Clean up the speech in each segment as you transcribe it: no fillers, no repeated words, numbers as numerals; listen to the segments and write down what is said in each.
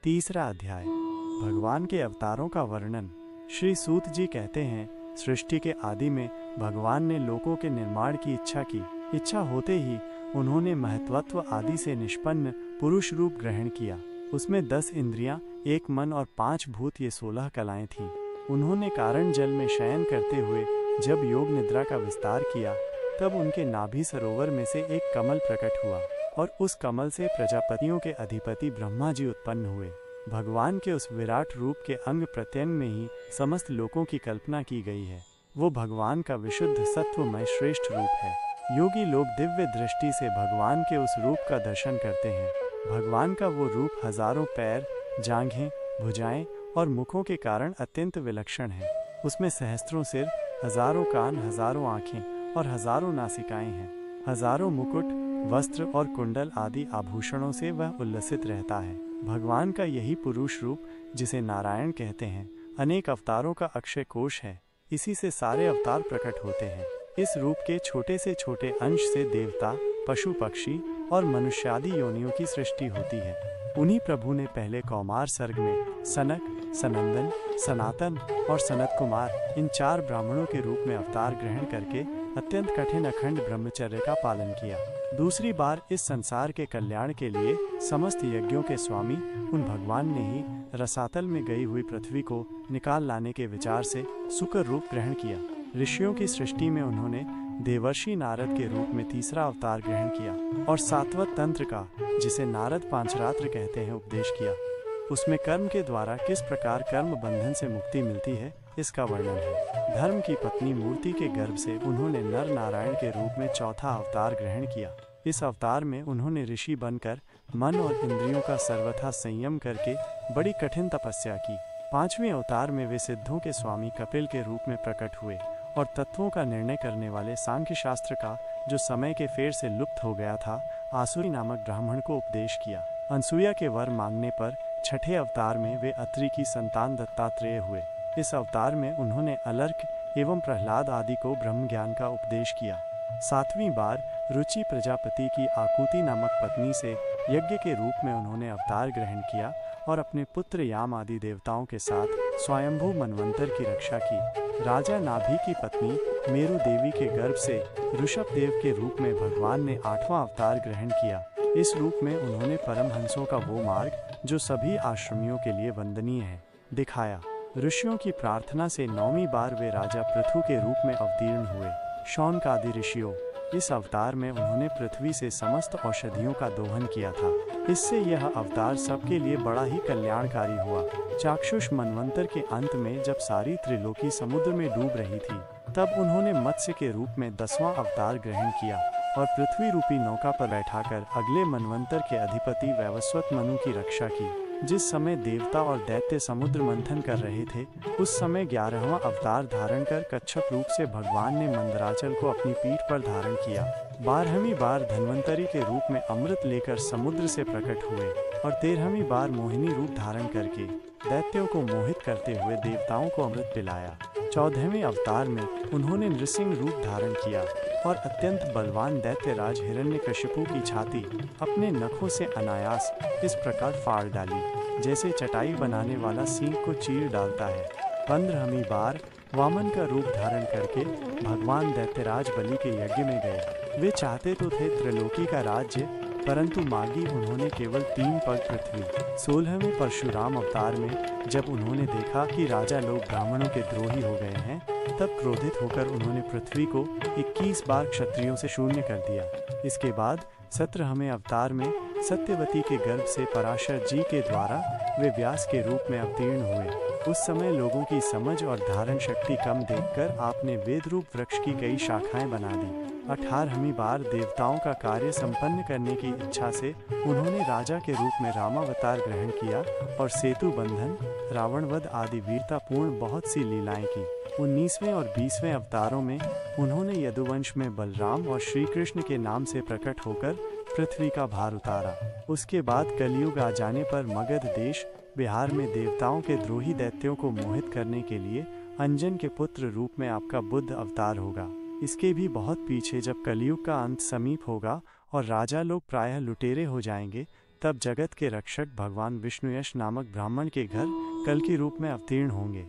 तीसरा अध्याय, भगवान के अवतारों का वर्णन। श्री सूत जी कहते हैं, सृष्टि के आदि में भगवान ने लोकों के निर्माण की इच्छा की। इच्छा होते ही उन्होंने महत्वत्व आदि से निष्पन्न पुरुष रूप ग्रहण किया। उसमें 10 इंद्रियां, 1 मन और 5 भूत, ये 16 कलाएं थीं। उन्होंने कारण जल में शयन करते हुए जब योग निद्रा का विस्तार किया, तब उनके नाभि सरोवर में से एक कमल प्रकट हुआ और उस कमल से प्रजापतियों के अधिपति ब्रह्मा जी उत्पन्न हुए। भगवान के उस विराट रूप के अंग प्रत्यंग में ही समस्त लोकों की कल्पना की गई है। वो भगवान का विशुद्ध सत्वमय श्रेष्ठ रूप है। योगी लोग दिव्य दृष्टि से भगवान के उस रूप का दर्शन करते हैं। भगवान का वो रूप हजारों पैर, जांघें, भुजाएं और मुखों के कारण अत्यंत विलक्षण है। उसमें सहस्त्रों सिर, हजारों कान, हजारों आंखें और हजारों नासिकाएं हैं। हजारों मुकुट, वस्त्र और कुंडल आदि आभूषणों से वह उल्लसित रहता है। भगवान का यही पुरुष रूप, जिसे नारायण कहते हैं, अनेक अवतारों का अक्षय कोश है। इसी से सारे अवतार प्रकट होते हैं। इस रूप के छोटे से छोटे अंश से देवता, पशु पक्षी और मनुष्यादि योनियों की सृष्टि होती है। उन्हीं प्रभु ने पहले कौमार सर्ग में सनक, सनंदन, सनातन और सनत कुमार, इन 4 ब्राह्मणों के रूप में अवतार ग्रहण करके अत्यंत कठिन अखंड ब्रह्मचर्य का पालन किया। दूसरी बार इस संसार के कल्याण के लिए समस्त यज्ञों के स्वामी उन भगवान ने ही रसातल में गई हुई पृथ्वी को निकाल लाने के विचार से सुकर रूप ग्रहण किया। ऋषियों की सृष्टि में उन्होंने देवर्षि नारद के रूप में तीसरा अवतार ग्रहण किया और सात्वत तंत्र का, जिसे नारद पांचरात्र कहते हैं, उपदेश किया। उसमें कर्म के द्वारा किस प्रकार कर्म बंधन से मुक्ति मिलती है, इसका वर्णन है। धर्म की पत्नी मूर्ति के गर्भ से उन्होंने नर नारायण के रूप में चौथा अवतार ग्रहण किया। इस अवतार में उन्होंने ऋषि बनकर मन और इंद्रियों का सर्वथा संयम करके बड़ी कठिन तपस्या की। 5वें अवतार में वे सिद्धों के स्वामी कपिल के रूप में प्रकट हुए और तत्वों का निर्णय करने वाले सांख्य शास्त्र का, जो समय के फेर से लुप्त हो गया था, आसुरी नामक ब्राह्मण को उपदेश किया। अनसुया के वर मांगने पर छठे अवतार में वे अत्रि की संतान दत्तात्रेय हुए। इस अवतार में उन्होंने अलर्क एवं प्रहलाद आदि को ब्रह्म ज्ञान का उपदेश किया। 7वीं बार रुचि प्रजापति की आकुति नामक पत्नी से यज्ञ के रूप में उन्होंने अवतार ग्रहण किया और अपने पुत्र याम आदि देवताओं के साथ स्वयंभू मनवंतर की रक्षा की। राजा नाभि की पत्नी मेरु देवी के गर्भ से ऋषभ देव के रूप में भगवान ने 8वां अवतार ग्रहण किया। इस रूप में उन्होंने परमहंसों का वो मार्ग, जो सभी आश्रमियों के लिए वंदनीय है, दिखाया। ऋषियों की प्रार्थना से 9वीं बार वे राजा पृथु के रूप में अवतीर्ण हुए। शौनक आदि ऋषियों, इस अवतार में उन्होंने पृथ्वी से समस्त औषधियों का दोहन किया था। इससे यह अवतार सबके लिए बड़ा ही कल्याणकारी हुआ। चाक्षुष मनवंतर के अंत में जब सारी त्रिलोकी समुद्र में डूब रही थी, तब उन्होंने मत्स्य के रूप में 10वां अवतार ग्रहण किया और पृथ्वी रूपी नौका पर बैठाकर अगले मनवंतर के अधिपति वैवस्वत मनु की रक्षा की। जिस समय देवता और दैत्य समुद्र मंथन कर रहे थे, उस समय 11वां अवतार धारण कर कच्छप रूप से भगवान ने मंदराचल को अपनी पीठ पर धारण किया। 12वीं बार धन्वंतरी के रूप में अमृत लेकर समुद्र से प्रकट हुए और 13वीं बार मोहिनी रूप धारण करके दैत्यों को मोहित करते हुए देवताओं को अमृत पिलाया। 14वें अवतार में उन्होंने नृसिंह रूप धारण किया और अत्यंत बलवान दैत्यराज हिरण्यकशिपु की छाती अपने नखों से अनायास इस प्रकार फाड़ डाली, जैसे चटाई बनाने वाला सींग को चीर डालता है। 15वीं बार वामन का रूप धारण करके भगवान दैत्यराज बलि के यज्ञ में गए। वे चाहते तो थे त्रिलोकी का राज्य, परंतु मांगी उन्होंने केवल 3 पग पृथ्वी। 16वें परशुराम अवतार में जब उन्होंने देखा कि राजा लोग ब्राह्मणों के द्रोही हो गए हैं, तब क्रोधित होकर उन्होंने पृथ्वी को 21 बार क्षत्रियों से शून्य कर दिया। इसके बाद 17वें अवतार में सत्यवती के गर्भ से पराशर जी के द्वारा वे व्यास के रूप में अवतीर्ण हुए। उस समय लोगों की समझ और धारण शक्ति कम देखकर आपने वेद रूप वृक्ष की कई शाखाएं बना दी। 18वीं बार देवताओं का कार्य संपन्न करने की इच्छा से उन्होंने राजा के रूप में रामावतार ग्रहण किया और सेतु बंधन, रावणवध आदि वीरतापूर्ण बहुत सी लीलाएं की। 19वें और 20वें अवतारों में उन्होंने यदुवंश में बलराम और श्री कृष्ण के नाम से प्रकट होकर पृथ्वी का भार उतारा। उसके बाद कलयुग आ जाने पर मगध देश बिहार में देवताओं के द्रोही दैत्यों को मोहित करने के लिए अंजन के पुत्र रूप में आपका बुद्ध अवतार होगा। इसके भी बहुत पीछे जब कलयुग का अंत समीप होगा और राजा लोग प्रायः लुटेरे हो जाएंगे, तब जगत के रक्षक भगवान विष्णुयश नामक ब्राह्मण के घर कल्कि रूप में अवतीर्ण होंगे।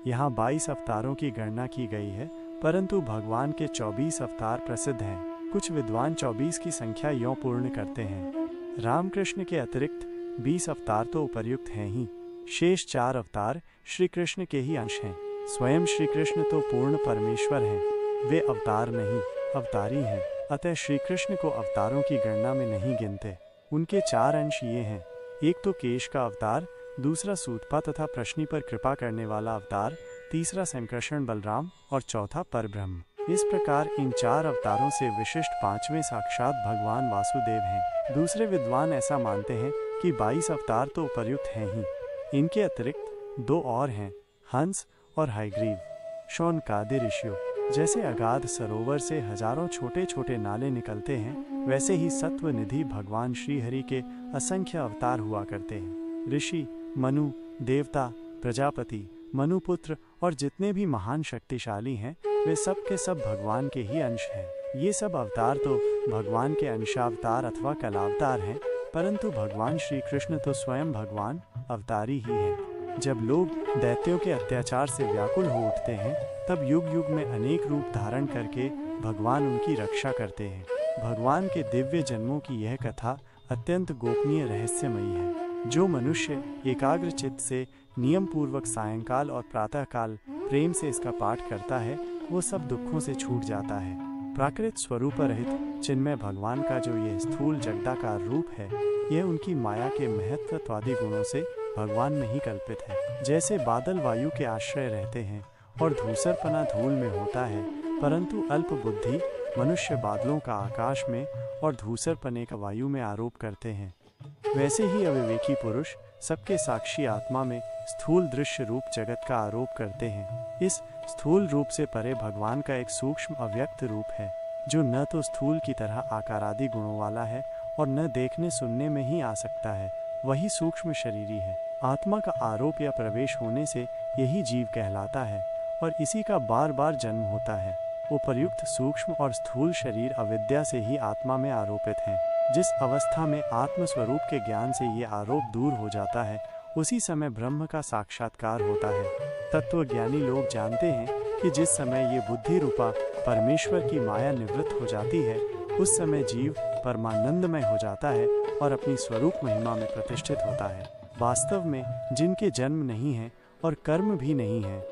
यहाँ 22 अवतारों की गणना की गई है, परंतु भगवान के 24 अवतार प्रसिद्ध हैं। कुछ विद्वान 24 की संख्या यों पूर्ण करते हैं। रामकृष्ण के अतिरिक्त 20 अवतार तो उपर्युक्त हैं ही, शेष 4 अवतार श्री कृष्ण के ही अंश हैं। स्वयं श्री कृष्ण तो पूर्ण परमेश्वर हैं, वे अवतार नहीं अवतारी हैं। अतः श्री कृष्ण को अवतारों की गणना में नहीं गिनते। उनके 4 अंश ये हैं, एक तो केश का अवतार, दूसरा सूतपा तथा प्रश्नि पर कृपा करने वाला अवतार, तीसरा संकर्षण बलराम और चौथा परब्रह्म। इस प्रकार इन 4 अवतारों से विशिष्ट 5वें साक्षात भगवान वासुदेव हैं। दूसरे विद्वान ऐसा मानते हैं कि 22 अवतार तो उपर्युक्त हैं ही, इनके अतिरिक्त 2 और हैं, हंस और हयग्रीव। शौनकादि ऋषियों जैसे अगाध सरोवर से हजारों छोटे छोटे नाले निकलते हैं, वैसे ही सत्व निधि भगवान श्री हरि के असंख्य अवतार हुआ करते हैं। ऋषि, मनु, देवता, प्रजापति, मनुपुत्र और जितने भी महान शक्तिशाली हैं, वे सब के सब भगवान के ही अंश हैं। ये सब अवतार तो भगवान के अंशावतार अथवा कलावतार हैं, परंतु भगवान श्री कृष्ण तो स्वयं भगवान अवतारी ही हैं। जब लोग दैत्यों के अत्याचार से व्याकुल हो उठते हैं, तब युग युग में अनेक रूप धारण करके भगवान उनकी रक्षा करते हैं। भगवान के दिव्य जन्मों की यह कथा अत्यंत गोपनीय रहस्यमयी है। जो मनुष्य एकाग्र चित्त से नियम पूर्वक सायंकाल और प्रातःकाल प्रेम से इसका पाठ करता है, वो सब दुखों से छूट जाता है। प्राकृत स्वरूप रहित चिन्मय भगवान का जो यह स्थूल जगदाकार रूप है, यह उनकी माया के महत्त्वादि गुणों से भगवान में ही कल्पित है। जैसे बादल वायु के आश्रय रहते हैं और धूसरपना धूल में होता है, परंतु अल्प बुद्धि मनुष्य बादलों का आकाश में और धूसरपने का वायु में आरोप करते हैं, वैसे ही अविवेकी पुरुष सबके साक्षी आत्मा में स्थूल दृश्य रूप जगत का आरोप करते हैं। इस स्थूल रूप से परे भगवान का एक सूक्ष्म अव्यक्त रूप है, जो न तो स्थूल की तरह आकारादि गुणों वाला है और न देखने सुनने में ही आ सकता है, वही सूक्ष्म शरीरी है। आत्मा का आरोप या प्रवेश होने से यही जीव कहलाता है और इसी का बार बार जन्म होता है। उपर्युक्त सूक्ष्म और स्थूल शरीर अविद्या से ही आत्मा में आरोपित हैं। जिस अवस्था में आत्म स्वरूप के ज्ञान से ये आरोप दूर हो जाता है, उसी समय ब्रह्म का साक्षात्कार होता है। तत्वज्ञानी लोग जानते हैं कि जिस समय ये बुद्धि रूपा परमेश्वर की माया निवृत्त हो जाती है, उस समय जीव परमानंदमय हो जाता है और अपनी स्वरूप महिमा में प्रतिष्ठित होता है। वास्तव में जिनके जन्म नहीं है और कर्म भी नहीं है,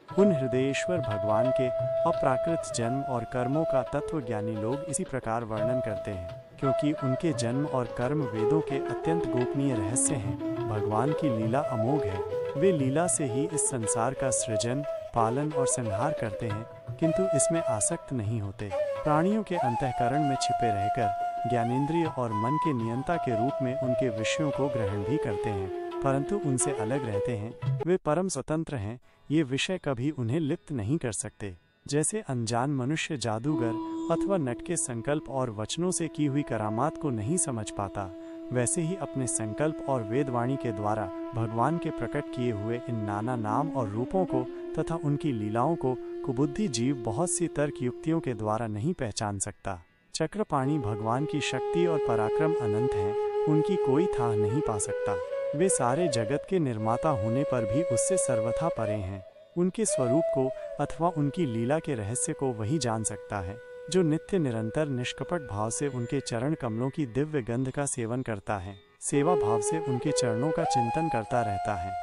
उन हृदयेश्वर भगवान के अप्राकृत जन्म और कर्मों का तत्वज्ञानी लोग इसी प्रकार वर्णन करते हैं, क्योंकि उनके जन्म और कर्म वेदों के अत्यंत गोपनीय रहस्य हैं। भगवान की लीला अमोघ है। वे लीला से ही इस संसार का सृजन, पालन और संहार करते हैं, किंतु इसमें आसक्त नहीं होते। प्राणियों के अंतःकरण में छिपे रहकर ज्ञानेंद्रिय और मन के नियंता के रूप में उनके विषयों को ग्रहण भी करते हैं, परंतु उनसे अलग रहते हैं। वे परम स्वतंत्र हैं, ये विषय कभी उन्हें लिप्त नहीं कर सकते। जैसे अनजान मनुष्य जादूगर अथवा नट के संकल्प और वचनों से की हुई करामात को नहीं समझ पाता, वैसे ही अपने संकल्प और वेदवाणी के द्वारा भगवान के प्रकट किए हुए इन नाना नाम और रूपों को तथा उनकी लीलाओं को कुबुद्धि जीव बहुत सी तर्क युक्तियों के द्वारा नहीं पहचान सकता। चक्रपाणी भगवान की शक्ति और पराक्रम अनंत हैं, उनकी कोई था नहीं पा सकता। वे सारे जगत के निर्माता होने पर भी उससे सर्वथा परे हैं। उनके स्वरूप को अथवा उनकी लीला के रहस्य को वही जान सकता है, जो नित्य निरंतर निष्कपट भाव से उनके चरण कमलों की दिव्य गंध का सेवन करता है, सेवा भाव से उनके चरणों का चिंतन करता रहता है।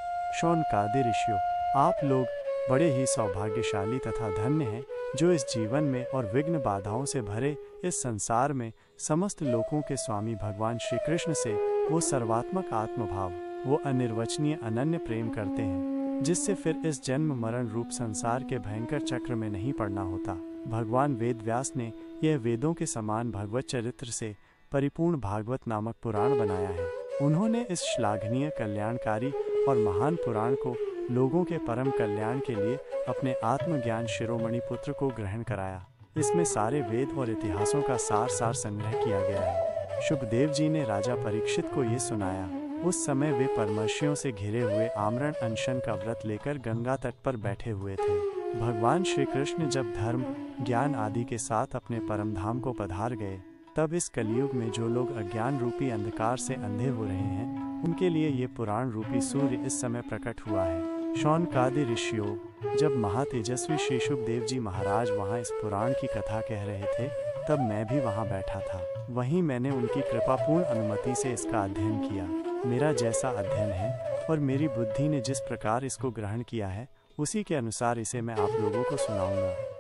शौनकादि ऋषियों, आप लोग बड़े ही सौभाग्यशाली तथा धन्य हैं, जो इस जीवन में और विघ्न बाधाओं से भरे इस संसार में समस्त लोकों के स्वामी भगवान श्री कृष्ण से वो सर्वात्मक आत्मभाव, वो अनिर्वचनीय अनन्य प्रेम करते हैं, जिससे फिर इस जन्म मरण रूप संसार के भयंकर चक्र में नहीं पड़ना होता। भगवान वेद व्यास ने यह वेदों के समान भगवत चरित्र से परिपूर्ण भागवत नामक पुराण बनाया है। उन्होंने इस श्लाघनीय, कल्याणकारी और महान पुराण को लोगों के परम कल्याण के लिए अपने आत्मज्ञान शिरोमणि पुत्र को ग्रहण कराया। इसमें सारे वेद और इतिहासों का सार संग्रह किया गया है। शुभदेव जी ने राजा परीक्षित को ये सुनाया। उस समय वे परमर्शियों से घिरे हुए आमरण अनशन का व्रत लेकर गंगा तट पर बैठे हुए थे। भगवान श्री कृष्ण जब धर्म, ज्ञान आदि के साथ अपने परम धाम को पधार गए, तब इस कलयुग में जो लोग अज्ञान रूपी अंधकार से अंधे हो रहे हैं, उनके लिए ये पुराण रूपी सूर्य इस समय प्रकट हुआ है। शौनकादि ऋषियों, जब महातेजस्वी श्री शुकदेव जी महाराज वहाँ इस पुराण की कथा कह रहे थे, तब मैं भी वहाँ बैठा था। वहीं मैंने उनकी कृपापूर्ण अनुमति से इसका अध्ययन किया। मेरा जैसा अध्ययन है और मेरी बुद्धि ने जिस प्रकार इसको ग्रहण किया है, उसी के अनुसार इसे मैं आप लोगों को सुनाऊंगा।